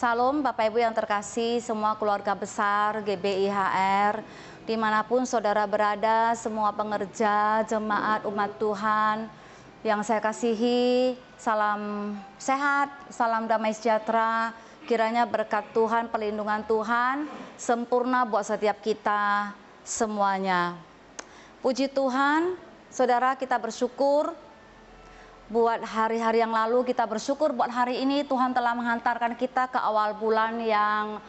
Salam Bapak Ibu yang terkasih, semua keluarga besar GBIHR, dimanapun saudara berada, semua pengerja, jemaat, umat Tuhan yang saya kasihi, salam sehat, salam damai sejahtera, kiranya berkat Tuhan, perlindungan Tuhan, sempurna buat setiap kita semuanya. Puji Tuhan, saudara, kita bersyukur buat hari-hari yang lalu, kita bersyukur buat hari ini Tuhan telah menghantarkan kita ke awal bulan yang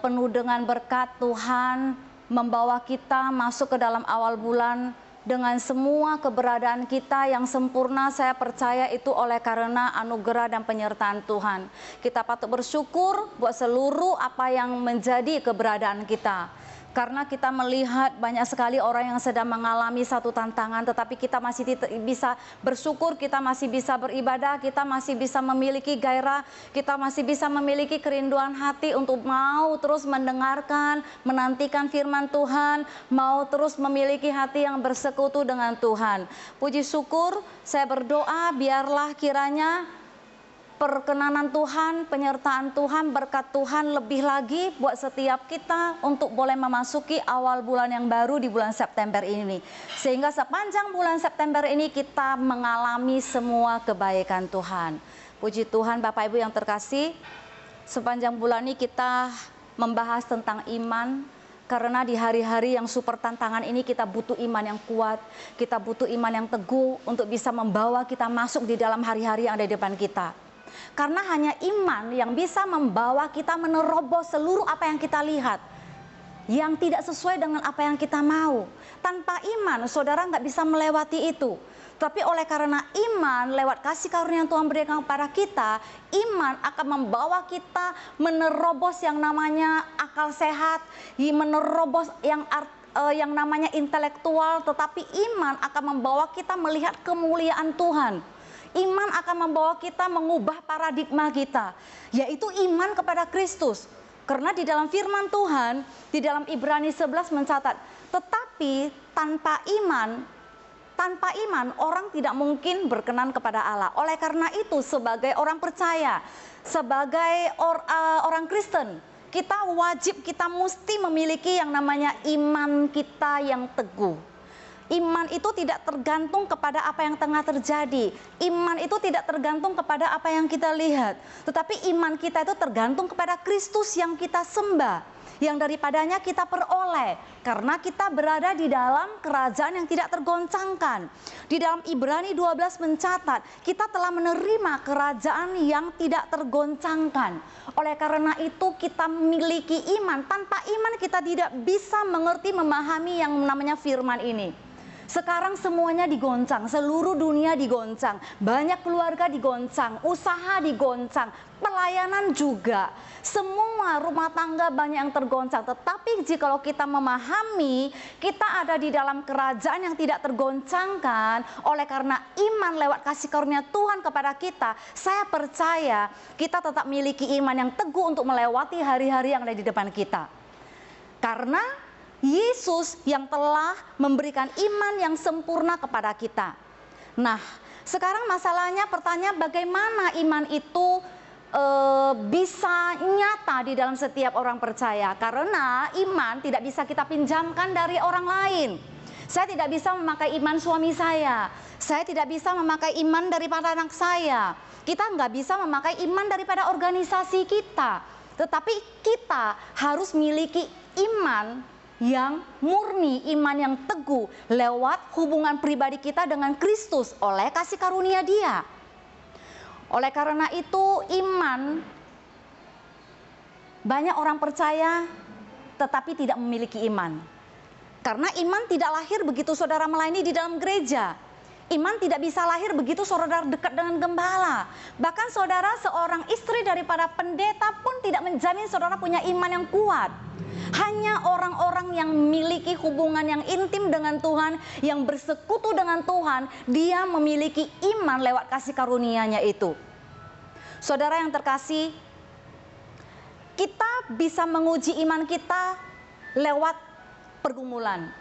penuh dengan berkat. Tuhan membawa kita masuk ke dalam awal bulan dengan semua keberadaan kita yang sempurna. Saya percaya itu oleh karena anugerah dan penyertaan Tuhan. Kita patut bersyukur buat seluruh apa yang menjadi keberadaan kita. Karena kita melihat banyak sekali orang yang sedang mengalami satu tantangan, tetapi kita masih bisa bersyukur, kita masih bisa beribadah, kita masih bisa memiliki gairah, kita masih bisa memiliki kerinduan hati untuk mau terus mendengarkan, menantikan firman Tuhan, mau terus memiliki hati yang bersekutu dengan Tuhan. Puji syukur, saya berdoa biarlah kiranya perkenanan Tuhan, penyertaan Tuhan, berkat Tuhan lebih lagi buat setiap kita untuk boleh memasuki awal bulan yang baru di bulan September ini. Sehingga sepanjang bulan September ini kita mengalami semua kebaikan Tuhan. Puji Tuhan Bapak Ibu yang terkasih, sepanjang bulan ini kita membahas tentang iman. Karena di hari-hari yang super tantangan ini kita butuh iman yang kuat, kita butuh iman yang teguh untuk bisa membawa kita masuk di dalam hari-hari yang ada di depan kita. Karena hanya iman yang bisa membawa kita menerobos seluruh apa yang kita lihat, yang tidak sesuai dengan apa yang kita mau. Tanpa iman, saudara nggak bisa melewati itu. Tapi oleh karena iman, lewat kasih karunia yang Tuhan berikan kepada kita, iman akan membawa kita menerobos yang namanya akal sehat, menerobos yang namanya intelektual, tetapi iman akan membawa kita melihat kemuliaan Tuhan. Iman akan membawa kita mengubah paradigma kita, yaitu iman kepada Kristus. Karena di dalam firman Tuhan, di dalam Ibrani 11 mencatat, tetapi tanpa iman orang tidak mungkin berkenan kepada Allah. Oleh karena itu sebagai orang percaya, sebagai orang Kristen, kita wajib, kita mesti memiliki yang namanya iman kita yang teguh. Iman itu tidak tergantung kepada apa yang tengah terjadi. Iman itu tidak tergantung kepada apa yang kita lihat. Tetapi iman kita itu tergantung kepada Kristus yang kita sembah, yang daripadanya kita peroleh. Karena kita berada di dalam kerajaan yang tidak tergoncangkan. Di dalam Ibrani 12 mencatat, kita telah menerima kerajaan yang tidak tergoncangkan. Oleh karena itu kita memiliki iman. Tanpa iman kita tidak bisa mengerti, memahami yang namanya firman ini. Sekarang semuanya digoncang, seluruh dunia digoncang, banyak keluarga digoncang, usaha digoncang, pelayanan juga, semua rumah tangga banyak yang tergoncang. Tetapi jikalau kita memahami, kita ada di dalam kerajaan yang tidak tergoncangkan. Oleh karena iman lewat kasih karunia Tuhan kepada kita, saya percaya kita tetap memiliki iman yang teguh untuk melewati hari-hari yang ada di depan kita. Karena Yesus yang telah memberikan iman yang sempurna kepada kita. Nah, sekarang masalahnya, pertanyaan bagaimana iman itu bisa nyata di dalam setiap orang percaya. Karena iman tidak bisa kita pinjamkan dari orang lain. Saya tidak bisa memakai iman suami saya tidak bisa memakai iman daripada anak saya. Kita nggak bisa memakai iman daripada organisasi kita. Tetapi kita harus miliki iman yang murni, iman yang teguh lewat hubungan pribadi kita dengan Kristus oleh kasih karunia Dia. Oleh karena itu iman, banyak orang percaya tetapi tidak memiliki iman. Karena iman tidak lahir begitu saudara melayani di dalam gereja. Iman tidak bisa lahir begitu saudara dekat dengan gembala. Bahkan saudara seorang istri daripada pendeta pun tidak menjamin saudara punya iman yang kuat. Hanya orang-orang yang memiliki hubungan yang intim dengan Tuhan, yang bersekutu dengan Tuhan, dia memiliki iman lewat kasih karunia-Nya itu. Saudara yang terkasih, kita bisa menguji iman kita lewat pergumulan.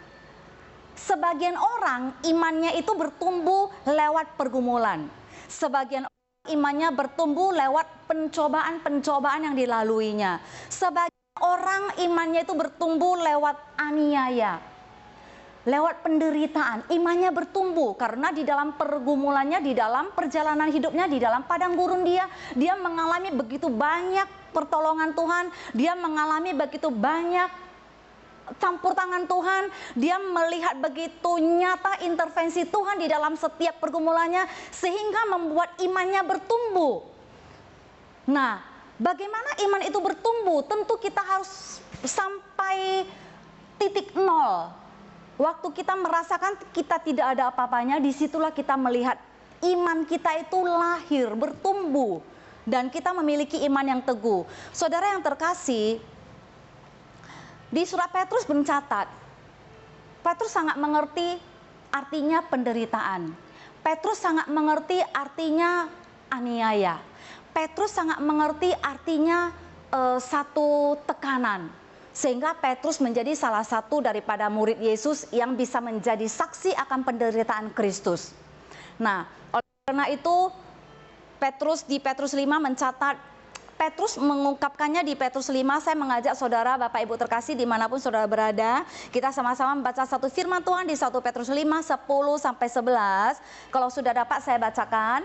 Sebagian orang imannya itu bertumbuh lewat pergumulan. Sebagian imannya bertumbuh lewat pencobaan-pencobaan yang dilaluinya. Sebagian orang imannya itu bertumbuh lewat aniaya, lewat penderitaan. Imannya bertumbuh karena di dalam pergumulannya, di dalam perjalanan hidupnya, di dalam padang gurun dia mengalami begitu banyak pertolongan Tuhan, dia mengalami begitu banyak campur tangan Tuhan, dia melihat begitu nyata intervensi Tuhan di dalam setiap pergumulannya, sehingga membuat imannya bertumbuh. Nah, bagaimana iman itu bertumbuh? Tentu kita harus sampai titik nol. Waktu kita merasakan kita tidak ada apa-apanya, disitulah kita melihat iman kita itu lahir, bertumbuh, dan kita memiliki iman yang teguh. Saudara yang terkasih, di surat Petrus mencatat, Petrus sangat mengerti artinya penderitaan. Petrus sangat mengerti artinya aniaya. Petrus sangat mengerti artinya satu tekanan. Sehingga Petrus menjadi salah satu daripada murid Yesus yang bisa menjadi saksi akan penderitaan Kristus. Nah, oleh karena itu Petrus di Petrus 5 mencatat, Petrus mengungkapkannya di Petrus 5. Saya mengajak saudara, Bapak Ibu terkasih dimanapun saudara berada, kita sama-sama membaca satu firman Tuhan di 1 Petrus 5, 10-11. Kalau sudah dapat saya bacakan.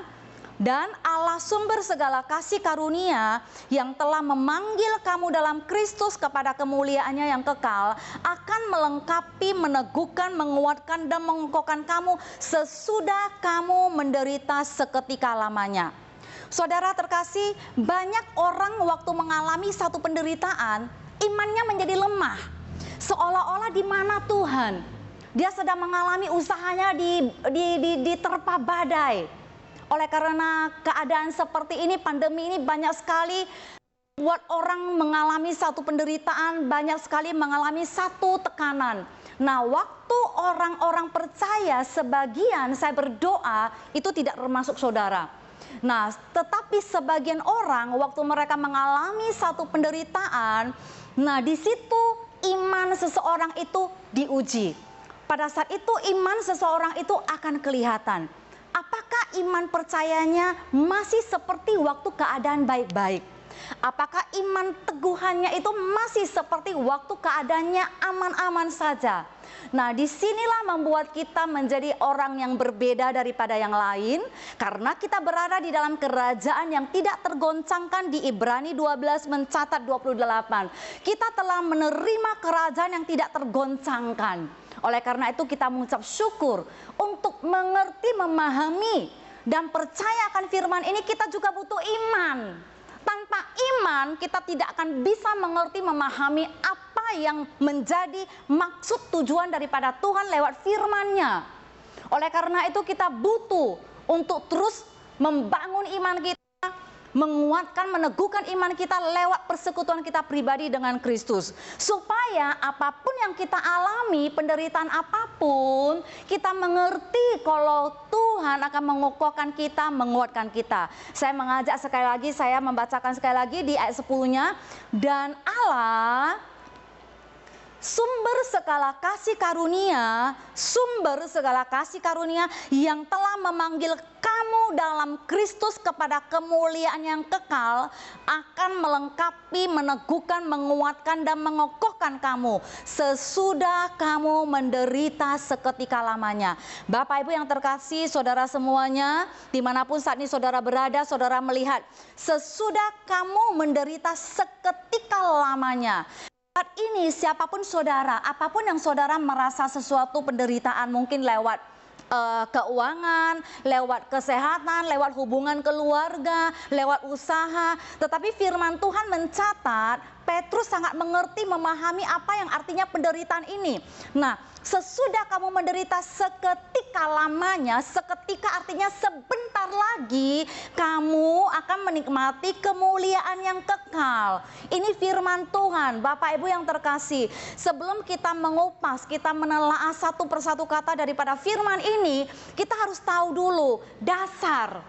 Dan Allah sumber segala kasih karunia yang telah memanggil kamu dalam Kristus kepada kemuliaannya yang kekal, akan melengkapi, meneguhkan, menguatkan, dan mengokohkan kamu sesudah kamu menderita seketika lamanya. Saudara terkasih, banyak orang waktu mengalami satu penderitaan, imannya menjadi lemah. Seolah-olah di mana Tuhan? Dia sedang mengalami usahanya diterpa badai. Oleh karena keadaan seperti ini, pandemi ini banyak sekali buat orang mengalami satu penderitaan, banyak sekali mengalami satu tekanan. Nah, waktu orang-orang percaya, sebagian saya berdoa itu tidak termasuk saudara. Nah, tetapi sebagian orang waktu mereka mengalami satu penderitaan, nah di situ iman seseorang itu diuji. Pada saat itu iman seseorang itu akan kelihatan. Apakah iman percayanya masih seperti waktu keadaan baik-baik? Apakah iman teguhannya itu masih seperti waktu keadaannya aman-aman saja? Nah, disinilah membuat kita menjadi orang yang berbeda daripada yang lain, karena kita berada di dalam kerajaan yang tidak tergoncangkan. Di Ibrani 12 mencatat 28. Kita telah menerima kerajaan yang tidak tergoncangkan. Oleh karena itu kita mengucap syukur untuk mengerti, memahami, dan percaya akan firman ini. Kita juga butuh iman. Tanpa iman kita tidak akan bisa mengerti, memahami apa yang menjadi maksud tujuan daripada Tuhan lewat firman-Nya. Oleh karena itu kita butuh untuk terus membangun iman kita, menguatkan, meneguhkan iman kita lewat persekutuan kita pribadi dengan Kristus. Supaya apapun yang kita alami, penderitaan apapun, kita mengerti kalau Tuhan akan mengokohkan kita, menguatkan kita. Saya mengajak sekali lagi, saya membacakan sekali lagi di ayat 10-nya. Dan Allah sumber segala kasih karunia yang telah memanggil kamu dalam Kristus kepada kemuliaan yang kekal, akan melengkapi, meneguhkan, menguatkan, dan mengokohkan kamu sesudah kamu menderita seketika lamanya. Bapak Ibu yang terkasih, saudara semuanya, dimanapun saat ini saudara berada, saudara melihat sesudah kamu menderita seketika lamanya. Saat ini siapapun saudara, apapun yang saudara merasa sesuatu penderitaan, mungkin lewat keuangan, lewat kesehatan, lewat hubungan keluarga, lewat usaha. Tetapi firman Tuhan mencatat, Petrus sangat mengerti, memahami apa yang artinya penderitaan ini. Nah, sesudah kamu menderita seketika lamanya, seketika artinya sebentar lagi kamu akan menikmati kemuliaan yang kekal. Ini firman Tuhan, Bapak Ibu yang terkasih. Sebelum kita mengupas, kita menelaah satu persatu kata daripada firman ini, kita harus tahu dulu dasar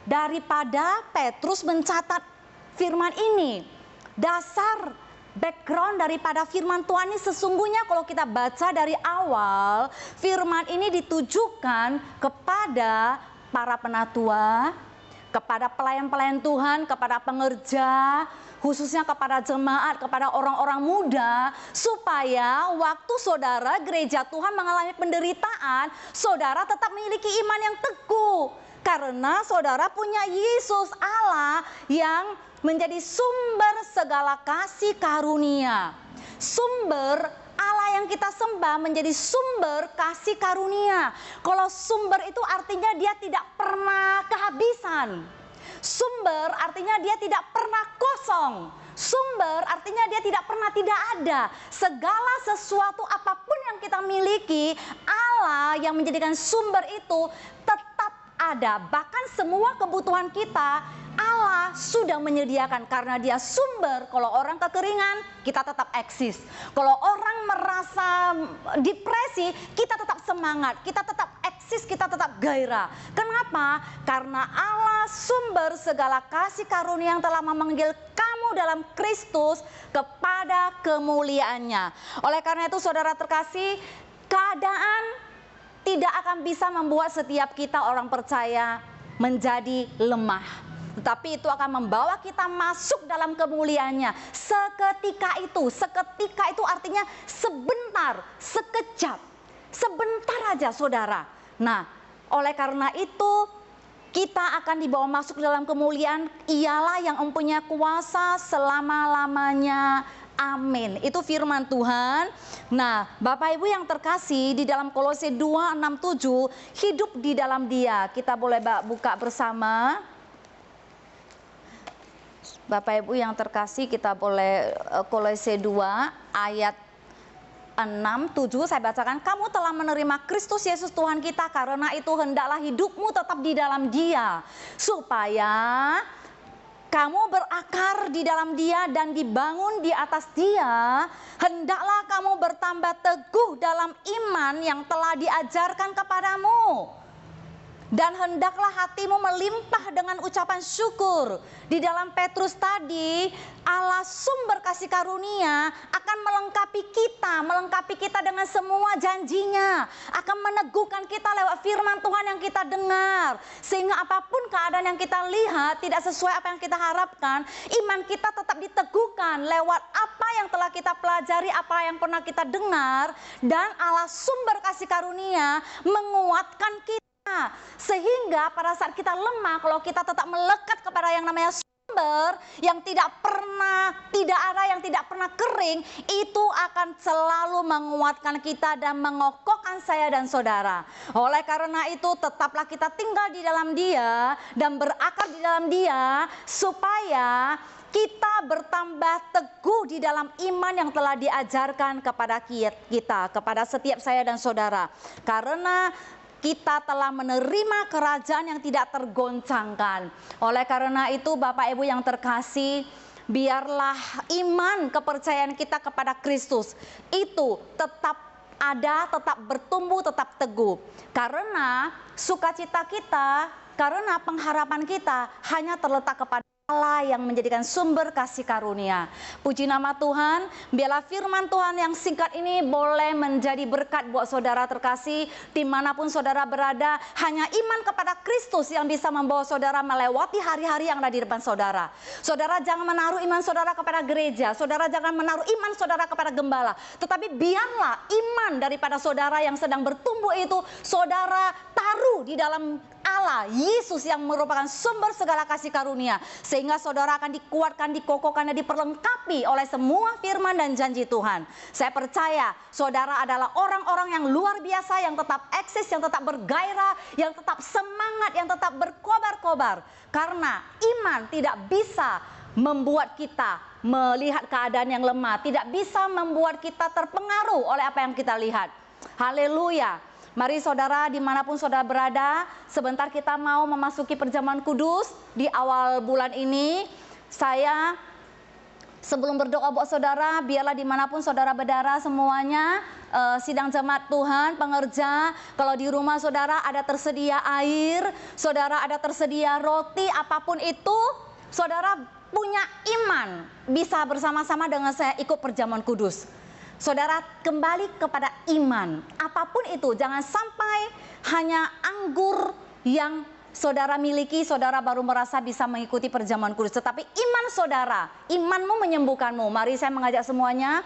daripada Petrus mencatat firman ini. Dasar background daripada firman Tuhan ini sesungguhnya kalau kita baca dari awal, firman ini ditujukan kepada para penatua, kepada pelayan-pelayan Tuhan, kepada pengerja, khususnya kepada jemaat, kepada orang-orang muda, supaya waktu saudara gereja Tuhan mengalami penderitaan, saudara tetap memiliki iman yang teguh. Karena saudara punya Yesus Allah yang menjadi sumber segala kasih karunia. Sumber Allah yang kita sembah menjadi sumber kasih karunia. Kalau sumber itu artinya dia tidak pernah kehabisan. Sumber artinya dia tidak pernah kosong. Sumber artinya dia tidak pernah tidak ada. Segala sesuatu apapun yang kita miliki, Allah yang menjadikan sumber itu tetap ada. Bahkan semua kebutuhan kita Allah sudah menyediakan karena dia sumber. Kalau orang kekeringan, kita tetap eksis. Kalau orang merasa depresi, kita tetap semangat, kita tetap eksis, kita tetap gairah. Kenapa? Karena Allah sumber segala kasih karunia yang telah memanggil kamu dalam Kristus kepada kemuliaannya. Oleh karena itu saudara terkasih, keadaan tidak akan bisa membuat setiap kita orang percaya menjadi lemah. Tetapi itu akan membawa kita masuk dalam kemuliaannya. Seketika itu artinya sebentar, sekejap, sebentar aja saudara. Nah, oleh karena itu kita akan dibawa masuk dalam kemuliaan. Ialah yang mempunyai kuasa selama-lamanya. Amin. Itu firman Tuhan. Nah, Bapak Ibu yang terkasih, di dalam Kolose 2:6-7, hidup di dalam Dia. Kita boleh buka bersama. Bapak Ibu yang terkasih, kita boleh Kolose 2 ayat 6-7 saya bacakan. Kamu telah menerima Kristus Yesus Tuhan kita, karena itu hendaklah hidupmu tetap di dalam Dia, supaya kamu berakar di dalam Dia dan dibangun di atas Dia. Hendaklah kamu bertambah teguh dalam iman yang telah diajarkan kepadamu. Dan hendaklah hatimu melimpah dengan ucapan syukur. Di dalam Petrus tadi, Allah sumber kasih karunia akan melengkapi kita dengan semua janjinya. Akan meneguhkan kita lewat firman Tuhan yang kita dengar. Sehingga apapun keadaan yang kita lihat tidak sesuai apa yang kita harapkan, iman kita tetap diteguhkan lewat apa yang telah kita pelajari, apa yang pernah kita dengar. Dan Allah sumber kasih karunia menguatkan kita. Sehingga pada saat kita lemah, kalau kita tetap melekat kepada yang namanya sumber yang tidak pernah tidak ada, yang tidak pernah kering, itu akan selalu menguatkan kita dan mengokohkan saya dan saudara. Oleh karena itu tetaplah kita tinggal di dalam Dia dan berakar di dalam Dia, supaya kita bertambah teguh di dalam iman yang telah diajarkan kepada kita, kepada setiap saya dan saudara. Karena kita telah menerima kerajaan yang tidak tergoncangkan. Oleh karena itu Bapak Ibu yang terkasih, biarlah iman kepercayaan kita kepada Kristus itu tetap ada, tetap bertumbuh, tetap teguh. Karena sukacita kita, karena pengharapan kita hanya terletak kepada Allah yang menjadikan sumber kasih karunia. Puji nama Tuhan, biarlah firman Tuhan yang singkat ini boleh menjadi berkat buat saudara terkasih dimanapun saudara berada. Hanya iman kepada Kristus yang bisa membawa saudara melewati hari-hari yang ada di depan saudara. Saudara jangan menaruh iman saudara kepada gereja, saudara jangan menaruh iman saudara kepada gembala. Tetapi biarlah iman daripada saudara yang sedang bertumbuh itu saudara taruh di dalam Allah, Yesus yang merupakan sumber segala kasih karunia. Sehingga saudara akan dikuatkan, dikokohkan, dan diperlengkapi oleh semua firman dan janji Tuhan. Saya percaya saudara adalah orang-orang yang luar biasa, yang tetap eksis, yang tetap bergairah, yang tetap semangat, yang tetap berkobar-kobar. Karena iman tidak bisa membuat kita melihat keadaan yang lemah, tidak bisa membuat kita terpengaruh oleh apa yang kita lihat. Haleluya. Mari saudara dimanapun saudara berada, sebentar kita mau memasuki perjamuan kudus di awal bulan ini. Saya sebelum berdoa buat saudara, biarlah dimanapun saudara berada semuanya, sidang jemaat Tuhan, pengerja, kalau di rumah saudara ada tersedia air, saudara ada tersedia roti, apapun itu, saudara punya iman, bisa bersama-sama dengan saya ikut perjamuan kudus. Saudara kembali kepada iman, apapun itu, jangan sampai hanya anggur yang saudara miliki, saudara baru merasa bisa mengikuti perjamuan kudus. Tetapi iman saudara, imanmu menyembuhkanmu. Mari saya mengajak semuanya.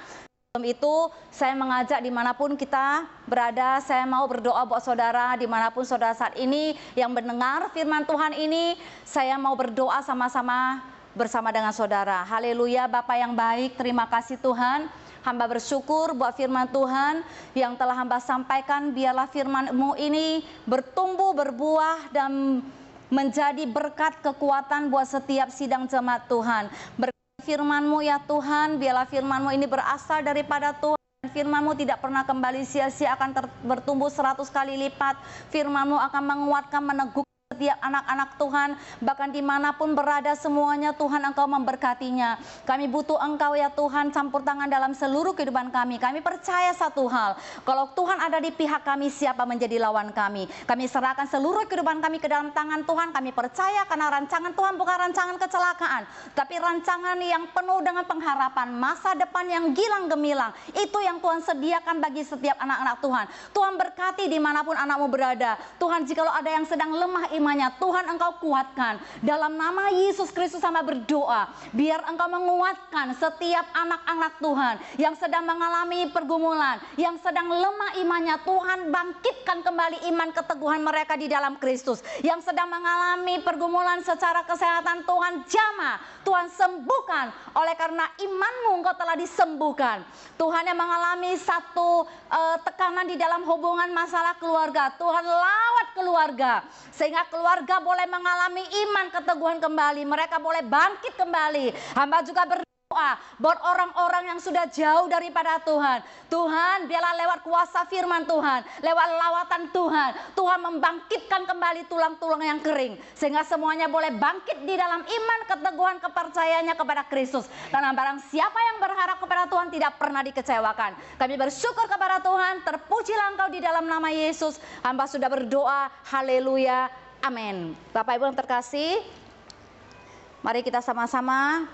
Sebelum itu saya mengajak dimanapun kita berada, saya mau berdoa buat saudara dimanapun saudara saat ini yang mendengar firman Tuhan ini. Saya mau berdoa sama-sama bersama dengan saudara. Haleluya. Bapa yang baik, terima kasih Tuhan. Hamba bersyukur buat firman Tuhan yang telah hamba sampaikan. Biarlah firman-Mu ini bertumbuh, berbuah, dan menjadi berkat kekuatan buat setiap sidang jemaat Tuhan. Berkat firman-Mu ya Tuhan, biarlah firman-Mu ini berasal daripada Tuhan. Firman-Mu tidak pernah kembali sia-sia, akan bertumbuh 100 kali lipat. Firman-Mu akan menguatkan, meneguhkan setiap anak-anak Tuhan, bahkan dimanapun berada semuanya Tuhan Engkau memberkatinya. Kami butuh Engkau ya Tuhan, campur tangan dalam seluruh kehidupan kami. Kami percaya satu hal, kalau Tuhan ada di pihak kami, siapa menjadi lawan kami? Kami serahkan seluruh kehidupan kami ke dalam tangan Tuhan. Kami percaya karena rancangan Tuhan bukan rancangan kecelakaan, tapi rancangan yang penuh dengan pengharapan, masa depan yang gilang gemilang. Itu yang Tuhan sediakan bagi setiap anak-anak Tuhan. Tuhan berkati dimanapun anakmu berada. Tuhan, jikalau ada yang sedang lemah imannya, Tuhan Engkau kuatkan. Dalam nama Yesus Kristus hamba berdoa, biar Engkau menguatkan setiap anak-anak Tuhan yang sedang mengalami pergumulan, yang sedang lemah imannya. Tuhan bangkitkan kembali iman keteguhan mereka di dalam Kristus. Yang sedang mengalami pergumulan secara kesehatan, Tuhan jamah, Tuhan sembuhkan. Oleh karena imanmu Engkau telah disembuhkan. Tuhan yang mengalami satu tekanan di dalam hubungan masalah keluarga, Tuhan lawat keluarga sehingga keluarga boleh mengalami iman keteguhan kembali, mereka boleh bangkit kembali. Hamba juga berdoa buat orang-orang yang sudah jauh daripada Tuhan. Tuhan, biarlah lewat kuasa firman Tuhan, lewat lawatan Tuhan, Tuhan membangkitkan kembali tulang-tulang yang kering, sehingga semuanya boleh bangkit di dalam iman, keteguhan, kepercayaannya kepada Kristus. Karena barang siapa yang berharap kepada Tuhan tidak pernah dikecewakan. Kami bersyukur kepada Tuhan, terpujilah Engkau di dalam nama Yesus. Hamba sudah berdoa, haleluya. Amin. Bapak Ibu yang terkasih, mari kita sama-sama,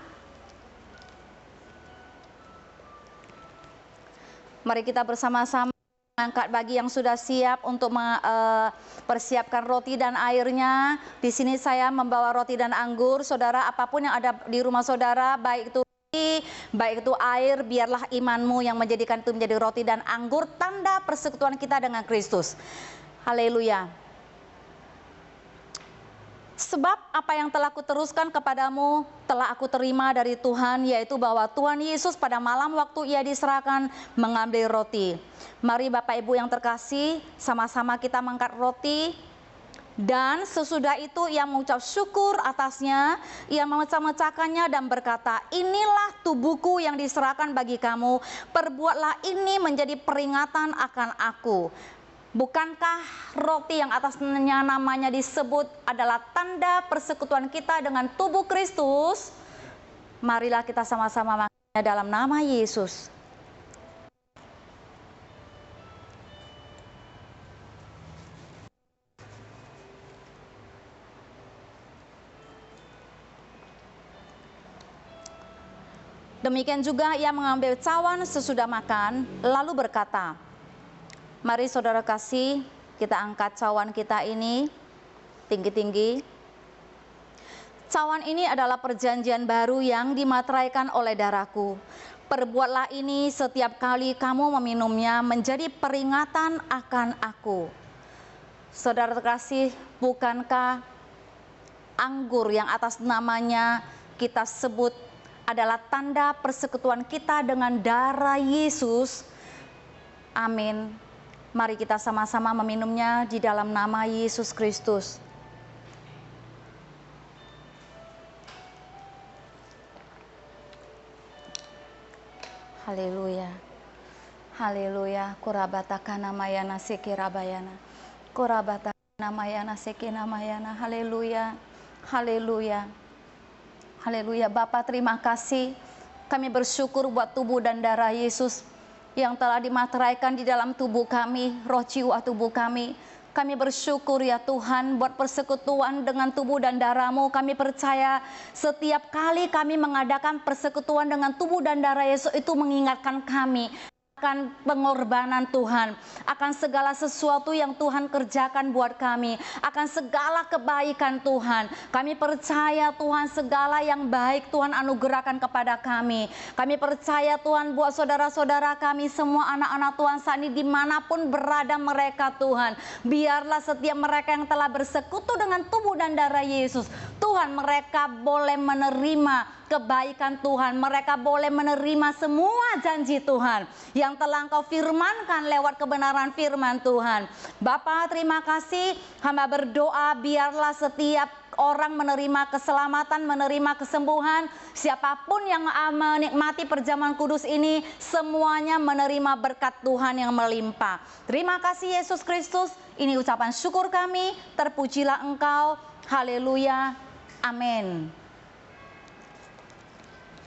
mari kita bersama-sama angkat bagi yang sudah siap untuk persiapkan roti dan airnya. Di sini saya membawa roti dan anggur. Saudara, apapun yang ada di rumah saudara, baik itu roti, baik itu air, biarlah imanmu yang menjadikan itu menjadi roti dan anggur, tanda persekutuan kita dengan Kristus. Haleluya. Sebab apa yang telah kuteruskan kepadamu telah aku terima dari Tuhan, yaitu bahwa Tuhan Yesus pada malam waktu ia diserahkan mengambil roti. Mari Bapak Ibu yang terkasih, sama-sama kita mengangkat roti. Dan sesudah itu ia mengucap syukur atasnya, ia memecah-mecahkannya dan berkata, inilah tubuhku yang diserahkan bagi kamu, perbuatlah ini menjadi peringatan akan aku. Bukankah roti yang atasnya namanya disebut adalah tanda persekutuan kita dengan tubuh Kristus? Marilah kita sama-sama makannya dalam nama Yesus. Demikian juga ia mengambil cawan sesudah makan, lalu berkata, mari saudara kasih, kita angkat cawan kita ini tinggi-tinggi. Cawan ini adalah perjanjian baru yang dimateraikan oleh darahku. Perbuatlah ini setiap kali kamu meminumnya menjadi peringatan akan aku. Saudara terkasih, bukankah anggur yang atas namanya kita sebut adalah tanda persekutuan kita dengan darah Yesus? Amin. Mari kita sama-sama meminumnya di dalam nama Yesus Kristus. Haleluya. Haleluya. Kurabatakana mayana sekirabayana. Kurabatakana mayana sekinamayana. Haleluya. Haleluya. Haleluya. Bapa, terima kasih. Kami bersyukur buat tubuh dan darah Yesus yang telah dimateraikan di dalam tubuh kami, roh jiwa tubuh kami. Kami bersyukur ya Tuhan buat persekutuan dengan tubuh dan darah-Mu. Kami percaya setiap kali kami mengadakan persekutuan dengan tubuh dan darah Yesus itu mengingatkan kami akan pengorbanan Tuhan, akan segala sesuatu yang Tuhan kerjakan buat kami, akan segala kebaikan Tuhan. Kami percaya Tuhan segala yang baik Tuhan anugerahkan kepada kami. Kami percaya Tuhan buat saudara-saudara kami semua, anak-anak Tuhan saat ini dimanapun berada mereka Tuhan. Biarlah setiap mereka yang telah bersekutu dengan tubuh dan darah Yesus, Tuhan, mereka boleh menerima kebaikan Tuhan, mereka boleh menerima semua janji Tuhan yang telah Engkau firmankan lewat kebenaran firman Tuhan. Bapa, terima kasih, hamba berdoa biarlah setiap orang menerima keselamatan, menerima kesembuhan. Siapapun yang menikmati perjamuan kudus ini, semuanya menerima berkat Tuhan yang melimpah. Terima kasih Yesus Kristus, ini ucapan syukur kami, terpujilah Engkau, haleluya, amin.